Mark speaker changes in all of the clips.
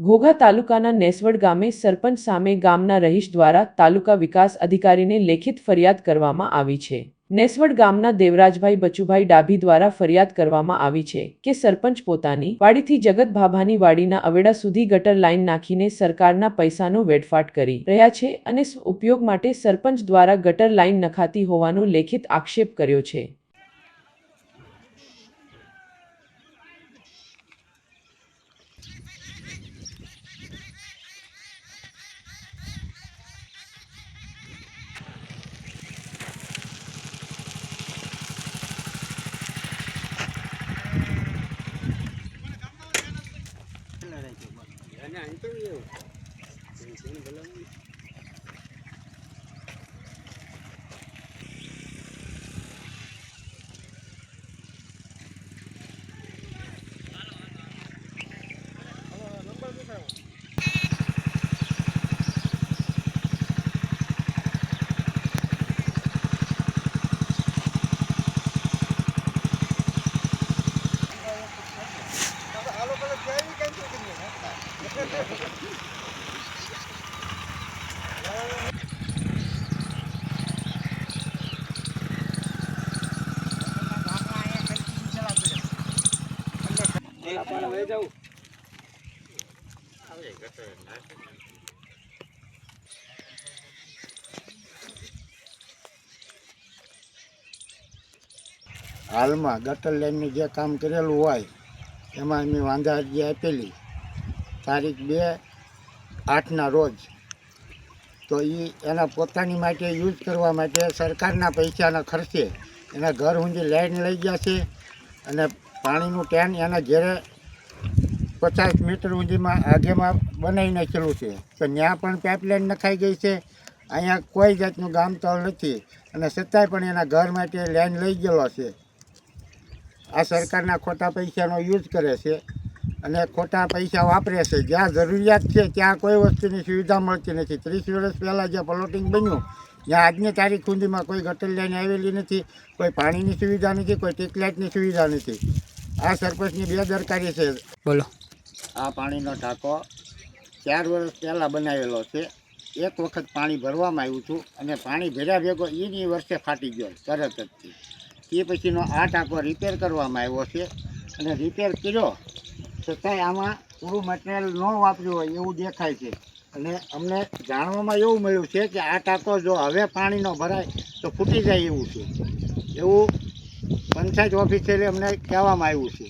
Speaker 1: ઘોઘા તાલુકાના નેસવડ ગામે સરપંચ સામે ગામના રહીશ દ્વારા તાલુકા વિકાસ અધિકારીને લેખિત ફરિયાદ કરવામાં આવી છે। નેસવડ ગામના દેવરાજભાઈ બચુભાઈ ડાભી દ્વારા ફરિયાદ કરવામાં આવી છે કે સરપંચ પોતાની વાડીથી જગત ભાભાની વાડીના અવેડા સુધી ગટર લાઈન નાખીને સરકારના પૈસાનો વેડફાટ કરી રહ્યા છે અને ઉપયોગ માટે સરપંચ દ્વારા ગટર લાઈન નખાતી હોવાનો લેખિત આક્ષેપ કર્યો છે।
Speaker 2: हाल में गटर लाइन जे काम करेलू होय एमां अमे वांधा अरजी आपेली तारीख 2/8 रोज। तो एना पोतानी माटे यूज करवा माटे सरकारना पैसाना खर्चे एना घर हुंदी लाइन लई गया छे अने पाणीनुं टेन एना घेरे 50 मीटर सुधीमां आगेमां बनावी नाखेलुं छे। तो त्यां पण पाइपलाइन नखाई गई छे। अहींया कोई जातनुं गाम तळ नथी अने छतांय पण एना घर माटे लाइन लई गेलो छे। आ सरकारना खोटा पैसानो यूज करे छे अने खोटा पैसा वापरे छे। ज्यां जरूरियात छे त्यां कोई वस्तुनी सुविधा मळती नथी। 30 वर्ष पहला जे प्लॉटिंग बन्युं त्यां आजनी तारीख सुधीमां कोई गटर लाइन आवेली नथी, कोई पाणीनी सुविधा नथी, कोई टेकलाइटनी सुविधा नथी। आ सरपंचनी बेदरकारी छे।
Speaker 3: बोलो।
Speaker 2: आ पाणीनो टाँको 4 वर्ष पहला बनावेलो छे। एक वखत पाणी भरवामां आव्युं हतुं अने पाणी भर्या भेगो ईनी वर्षे फाटी गयो तरत ज। ते पछीनो आ टाँको रिपेर करवामां आव्यो छे अने रिपेर कर्यो छतांय आमां पूरुं मटीरियल न वापर्युं होय एवुं देखाय छे। अने अમને જાણવામાં એવું મળ્યું છે કે આ ટાંકો જો હવે પાણીનો ભરાય તો ફૂટી જાય એવું છે, એવું પંચાયત ઓફિસરે અમને કહેવામાં આવ્યું છે।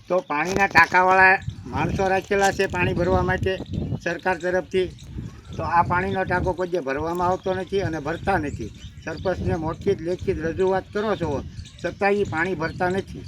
Speaker 2: તો પાણીના ટાંકાવાળા માણસો રાખેલા છે પાણી ભરવા માટે સરકાર તરફથી। તો આ પાણીનો ટાંકો કોઈ ભરવામાં આવતો નથી અને ભરતા નથી। સરપંચને મોખિત લેખિત રજૂઆત કરો છો છતાં એ પાણી ભરતા નથી।